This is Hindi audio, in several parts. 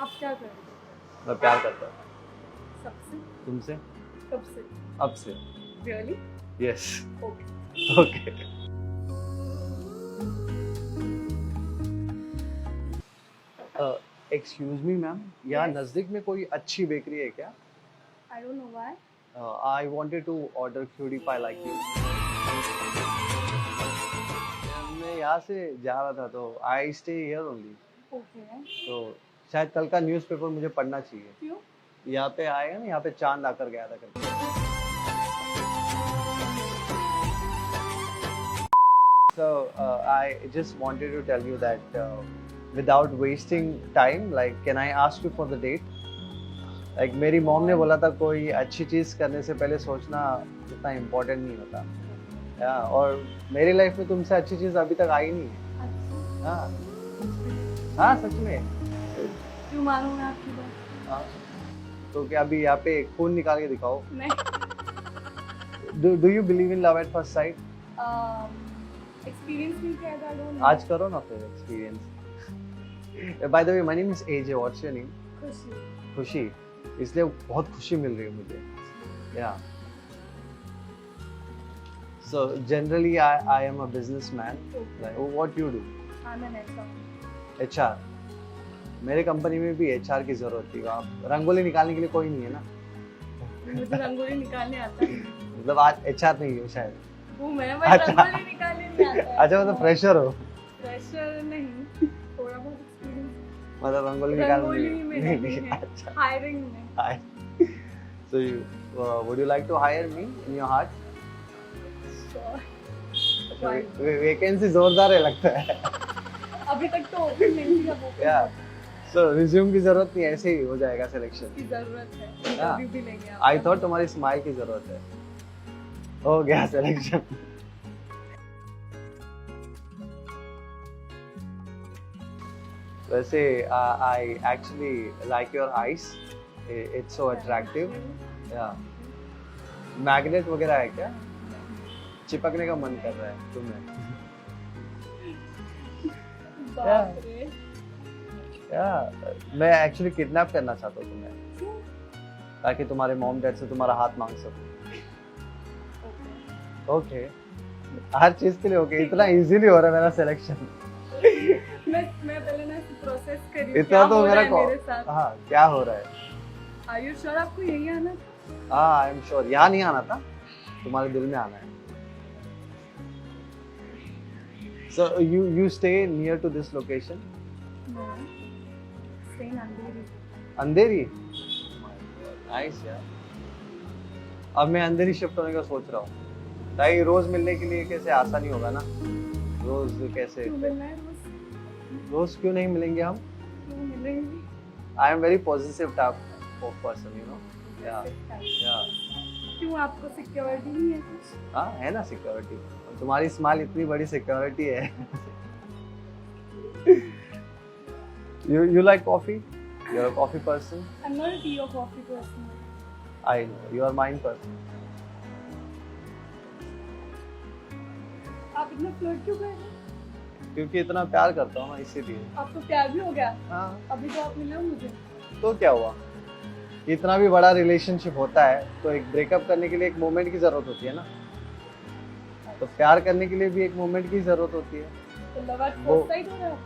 आप क्या कर रहे हो? मैं प्यार करता हूँ सबसे? तुमसे कब से? अब से। Really? Yes. Okay. Okay. Excuse me ma'am, यहाँ Yes. नज़दीक में कोई अच्छी बेकरी है क्या? I don't know why. I wanted to order cutie pie like you. मैं यहाँ से जा रहा था तो I stay here only, okay. तो शायद कल का न्यूज़पेपर मुझे पढ़ना चाहिए। क्यों? यहाँ पे आएगा ना, यहाँ पे चांद आकर गया था करके। So I just wanted to tell you that without wasting time, like, can I ask you for the date? Like, मेरी मॉम ने बोला था कोई अच्छी चीज़ करने से पहले सोचना उतना इम्पोर्टेंट नहीं होता। और मेरी लाइफ में तुमसे अच्छी चीज़ अभी तक आई नहीं है। अच्छा। हाँ हाँ, सच में। क्यों मानूं मैं आपकी बात? हाँ, तो क्या अभी यहाँ पे खून निकाल के दिखाओ। नहीं। Do you believe in love at first sight? Experience नहीं किया था, डोंट नो। आज करो ना फिर experience. By the way, my name is AJ. What's your name? खुशी। खुशी। इसलिए बहुत खुशी मिल रही है मुझे। Yeah. So generally, I am a businessman. Like, what you do? I'm an HR. HR. मेरे कंपनी में भी HR की जरूरत थी। आप रंगोली निकालने के लिए कोई नहीं है ना? मुझे रंगोली निकालने आता है। मतलब आज HR नहीं हो शायद। वो मैं रंगोली निकालने नहीं आता है। अच्छा, मतलब फ्रेशर हो? फ्रेशर नहीं, थोड़ा बहुत एक्सपीरियंस। मतलब रंगोली रंगोली निकालने में नहीं है, अच्छा। हायरिंग में। Hi. So would you like to hire me in your heart? Sure. Vacancy जोरदार है लगता है। अभी तक तो ओपन नहीं थी, अब open Yeah. So रिज्यूम की जरूरत नहीं, ऐसे ही हो जाएगा सिलेक्शन। की जरूरत है, Yeah. इंटरव्यू भी लेंगे आप। आई थॉट तुम्हारी स्माइल की जरूरत है। हो गया सिलेक्शन। वैसे I actually like your eyes, it's so attractive. या मैग्नेट वगैरह है क्या? चिपकने का मन कर रहा है तुम्हें? बाप रे। या मैं एक्चुअली किडनैप करना चाहता हूँ तुम्हें, ताकि तुम्हारे मॉम डैड से तुम्हारा हाथ मांग सकूं। ओके, हर चीज के लिए ओके। इतना इजीली हो रहा है मेरा सिलेक्शन। मैं पहले ना प्रोसेस करी इतना तो मेरा मेरे साथ। हाँ, क्या हो रहा है? आर यू श्योर आपको यही आना था? हाँ, आई एम श्योर। यहाँ नहीं आना था, तुम्हारे दिल में आना है। So you stay near to this location? No. Stay in Andheri. Andheri? Nice यार। अब मैं अंधेरी शिफ्ट होने का सोच रहा हूँ, ताकि रोज मिलने के लिए कैसे आसानी होगा ना। रोज कैसे? क्यों मिलना है रोज? रोज क्यों नहीं मिलेंगे हम? क्यों मिलेंगे? I am very positive type of person, you know. या क्यों, आपको सिक्योरिटी नहीं है कुछ? हाँ, है ना सिक्योरिटी। तुम्हारी स्माइल इतनी बड़ी सिक्योरिटी है। you like coffee? You're a coffee person? I'm not a tea or coffee person. I know. You are mine person. आप इतना फ्लर्ट क्यों कर रहे हैं? क्योंकि इतना प्यार करता हूँ ना, इसीलिए। आपको प्यार भी हो गया? हाँ। अभी तो आप मिले हो मुझे। तो क्या हुआ? इतना भी बड़ा रिलेशनशिप होता है तो एक ब्रेकअप करने के लिए एक मोमेंट की जरूरत होती है ना, तो प्यार करने के लिए भी एक मोमेंट की जरूरत होती है। तो लव एट फर्स्ट साइट हो रहा है?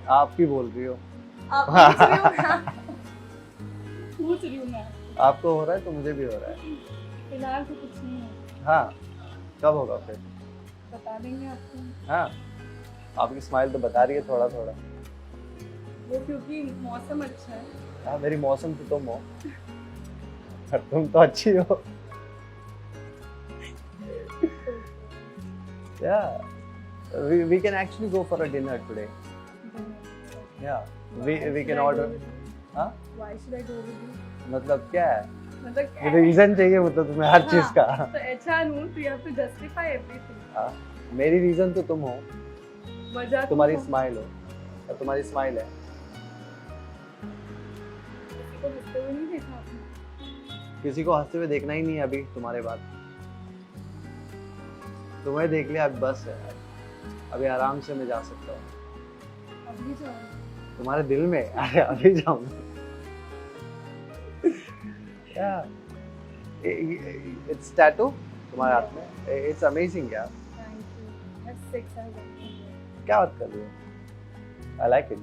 आप ही बोल रही हो। आप पूछ रही हो ना? पूछ रही हूँ मैं। आपको हो रहा है तो मुझे भी हो रहा है। फिलहाल तो कुछ नहीं है। हाँ, कब होगा फिर? बता देंगे आपको। हाँ, आपकी स्माइल तो बता रही है थोड़ा थोड़ा। वो क्योंकि मौसम अच्छा है। हाँ, मेरी मौसम तो तुम हो। तुम तो अच्छी हो। Yeah, we can actually go for a dinner today. Yeah, we can order. हाँ? Why should I go with you? मतलब क्या है? मतलब क्या है? रीजन चाहिए मतलब तुम्हें हर चीज का। तो HR हूँ, तो you have to justify everything. हाँ, मेरी रीजन तो तुम हो, वजह तुम्हारी स्माइल हो, और तुम्हारी स्माइल है। किसी को हंसते हुए नहीं देखा आपने? किसी को हंसते हुए देखना ही नहीं है अभी तुम्हारे बाद। तुम्हें देख लिया, अब बस है। अभी आराम से मैं जा सकता हूँ। अभी जाओ। तुम्हारे दिल में? अरे अभी जाऊंगा। Yeah. It's tattoo तुम्हारे हाथ में. It's amazing यार. Thank you. That's 6 hours. क्या बात कर रही हो? I like it.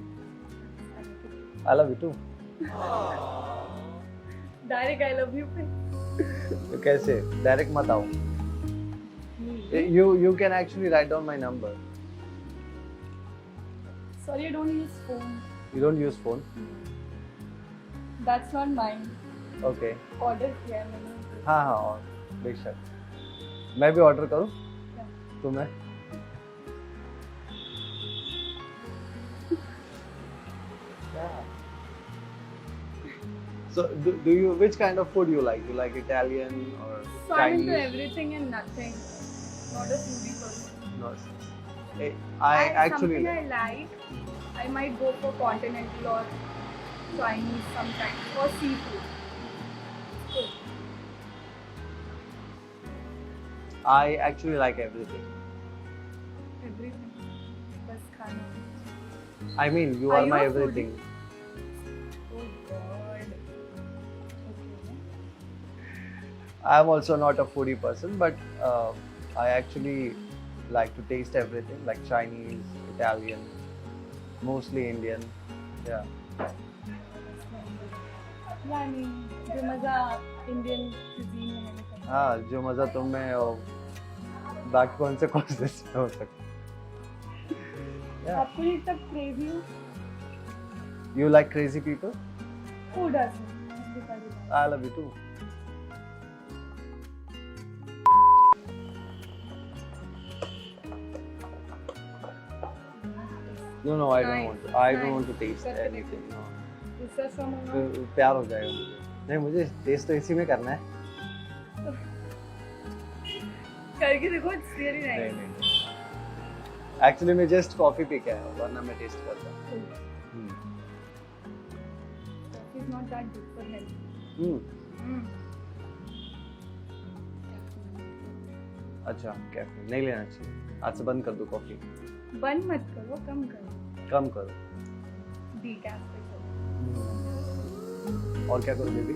I love you too. Direct I love you पे. तो कैसे? Direct मत आओ. You can actually write down my number. Sorry, I don't use phone. You don't use phone? That's not mine. Okay. Order किया है मैंने. हाँ हाँ और बेशक. मैं भी ऑर्डर करूँ? क्या? तुम्हें? So do you which kind of food you like? You like Italian or So I'm into Chinese? everything and nothing. Not a foodie person. No. I actually Something I like. I might go for continental or Chinese sometimes or seafood. Good. I actually like everything. Everything. Bas khana. I mean, you Are are you my a everything. Oh God. Okay. I'm also not a foodie person, but I actually like to taste everything, like Chinese, Italian, mostly Indian. Yeah. Yeah, I mean, जो मजा Indian cuisine में मैंने खाया. हाँ, जो मजा तुम में और बाकी कौन से कोर्सेस में हो सकता. Yeah. आपको नहीं तब crazy हो? You like crazy people? Who doesn't? Everybody does. I love you too. No, I don't Nice. want to. I don't Nice. want to taste Good. anything. No. Research from a फिर प्यार हो जाएगा मुझे. नहीं, मुझे टेस्ट तो इसी में करना है. करके देखो, it's really nice. नहीं. Actually मैं just coffee पी के आया हूँ, वरना मैं टेस्ट करता. Coffee is not that good for health. अच्छा, कैफीन नहीं लेना चाहिए. आज से बंद कर दो कॉफी. बंद मत करो, कम करो. कम करो. Decaf पे करो. और क्या करो बेबी?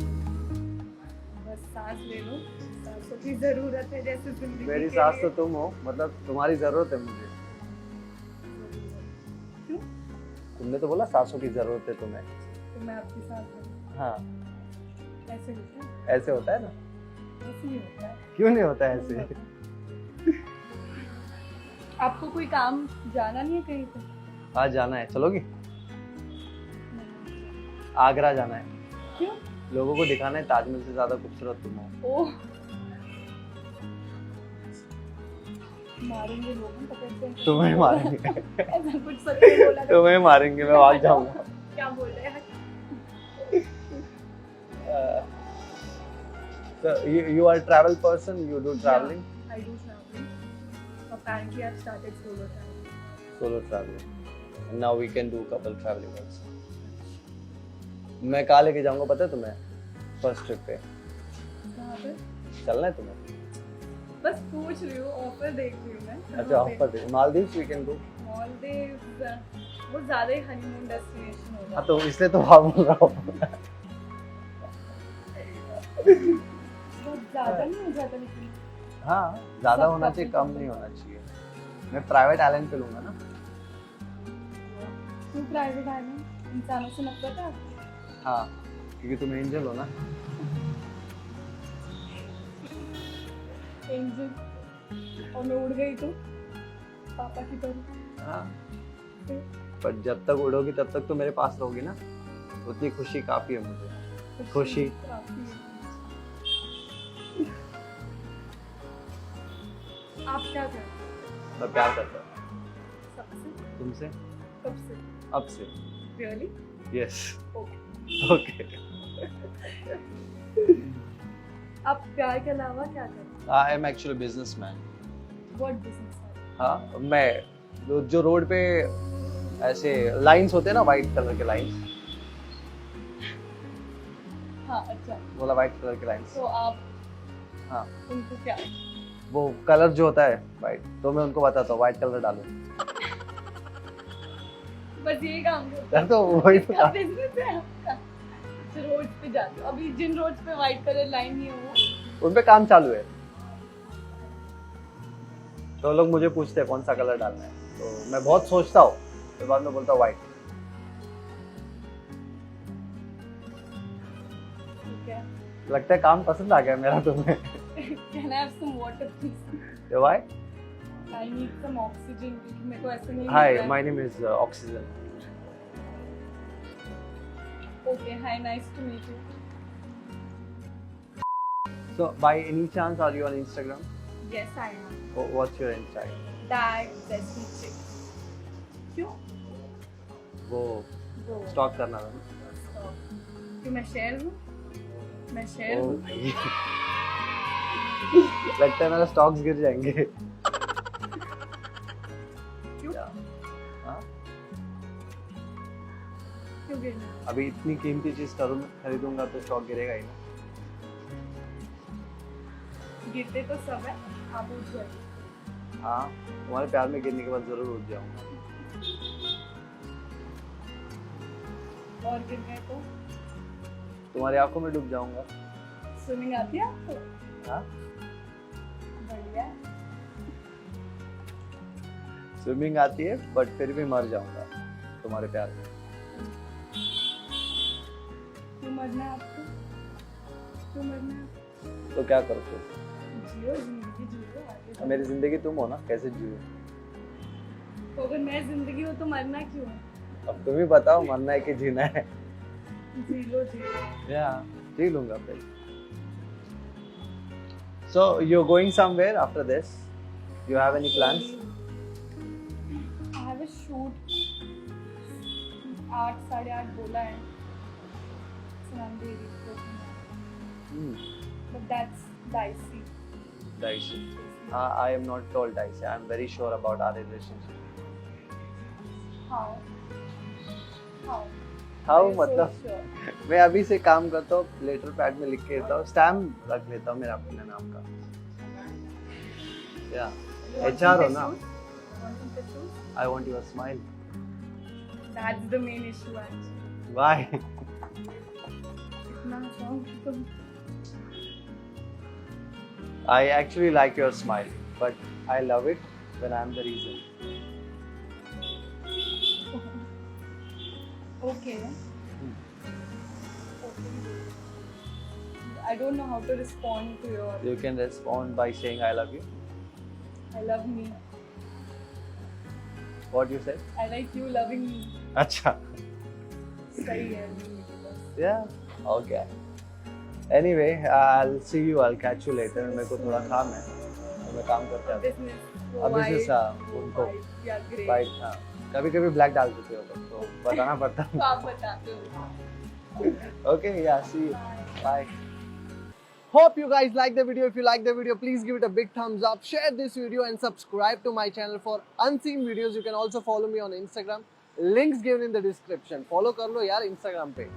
बस सांस ले लो. सांसों की जरूरत है जैसे जिंदगी मेरी के सांस लिए. तो तुम हो, मतलब तुम्हारी जरूरत है मुझे. क्यों? तुमने तो बोला सांसों की जरूरत है तुम्हें. तो मैं आपकी सांस लूं. हाँ, ऐसे होता है? ऐसे होता है ना. ऐसे ही होता है. क्यों नहीं होता है ऐसे? आपको कोई काम जाना नहीं है कहीं पे? आज जाना है, चलोगी? आगरा जाना है. क्यों? लोगों को दिखाना है ताजमहल से ज्यादा खूबसूरत तुम हो. ओह, मारेंगे लोग हम पकड़ के. तुम्हें मारेंगे. ऐसा कुछ सच में बोला था. तुम्हें मारेंगे, मैं भाग जाऊंगा. क्या बोल रहे हैं? So you are a travel person, you do traveling? I do traveling. Apparently I've started solo traveling. Solo traveling. And now we can do couple traveling also. मैं कहाँ लेके जाऊंगा पता है तुम्हें? फर्स्ट ट्रिप पे. कहाँ पे? चलना है तुम्हें? बस पूछ रही हूँ, ऑफर देख रही हूँ मैं. अच्छा offer they. Maldives we can go. Maldives वो ज्यादा ही हनीमून डेस्टिनेशन होगा. हाँ तो इसलिए तो वहाँ बोल रहा हूँ. बहुत ज्यादा नहीं हो जाता लेकिन. हाँ ज्यादा होना चाहिए, कम नहीं होना चाहिए. मैं प्राइवेट आइलैंड पे लूंगा ना. क्यों प्राइवेट आइलैंड? इंसानों से नफरत है आपको? हाँ क्योंकि तुम एंजल हो ना. एंजल और मैं उड़ गई तो पापा की तरह. हाँ पर जब तक उड़ोगी तब तक तो मेरे पास रहोगी ना. उतनी खुशी काफी है मुझे. खुशी. काफी है. आप क्या करते हैं? मैं प्यार करता हूँ सबसे? तुमसे. कब से? अब से. Really? यस. Okay. ओके. आप प्यार के अलावा क्या करते हैं? I am actually businessman. What business है? हाँ मैं जो रोड पे ऐसे लाइंस होते हैं ना, वाइट कलर के लाइंस. हाँ अच्छा. बोला वाइट कलर के लाइंस. तो आप हाँ उनको क्या? वो कलर जो होता है वाइट, तो मैं उनको बताता हूँ वाइट कलर डालो. बस यही काम करते तो वही तो क्या बिजनेस है आपका? जो रोड पे पे जाते हो? अभी जिन रोड्स पे व्हाइट कलर लाइन नहीं है वो उन पे काम चालू है, तो लोग मुझे पूछते हैं कौन सा कलर डालना है, तो मैं बहुत सोचता हूँ, फिर बाद में बोलता हूँ व्हाइट। ठीक है। लगता है काम पसंद आ गया मेरा तुम्हें। Can I have some water please? Why? I need some oxygen क्योंकि मेरे को ऐसा नहीं Hi, लग रहा है। my name is Oxygen. Okay, hi, nice to meet you. So, by any chance, are you on Instagram? Yes, I am. What's your Instagram? That Desi chick. क्यों? वो वो स्टॉक करना था। क्यों मैं शेयर हूँ? मैं शेयर ओ हूँ। भाई। लगता है मेरा स्टॉक्स गिर जाएंगे। क्यों? हाँ? क्यों गिरना? अभी इतनी कीमती चीज खरीदूंगा तो स्टॉक गिरेगा ही ना। गिरते तो सब है, आप उठ जाइए। हाँ, तुम्हारे प्यार में गिरने के बाद जरूर उठ जाऊंगा। और गिर गए तो तुम्हारी आंखों में डूब जाऊंगा। स्विमिंग आती है आपको? हाँ? बढ़िया। स्विमिंग आती है बट फिर भी मर जाऊंगा तुम्हारे प्यार में। क्यों मरना है आपको? क्यों मरना है? तो क्या करो फिर? जियो, जिंदगी जियो, आगे बढ़ो। मेरी जिंदगी तुम हो ना, कैसे जियो? तो अगर मैं जिंदगी हूँ तो मरना क्यों है? अब तुम ही बताओ, मरना है कि जीना है? जी लो जी लो। या जी लूंगा फिर। So you're going somewhere after this? You have any plans? I have a shoot 8 साढ़े 8 बोला है Sunandiri को, but that's dicey. Dicey. I am not told dicey. I am very sure about our relationship. How? How? How Are you so मतलब? sure? मैं अभी से काम करता हूँ, लेटर पैड में लिख के देता हूँ, स्टैम्प रख लेता हूँ मेरा अपने नाम का। या You want HR हो some ना? tissues? Want some tissues? I want your smile. That's the main issue actually. Why? इतना शौक तुम I actually like your smile, but I love it when I am the reason. okay. Okay. I don't know how to respond to your You can respond by saying I love you. I love me. What you said? I like you loving me. अच्छा. सही है अभी मेरे पास। Yeah. Okay. Anyway, I'll see you. I'll catch you later. मेरे को थोड़ा काम है, तो मैं काम करता हूँ। Business. अब business उनको Yeah, great. वाइट, हाँ, कभी-कभी ब्लैक डाल देते हो तो बताना पड़ता तो आप बताते हो। है। Okay, yeah, see you. Bye. Hope you guys like the video. If you like the video, please give it a big thumbs up. Share this video and subscribe to my channel for unseen videos. You can also follow me on Instagram. Links given in the description. Follow कर लो यार Instagram पे.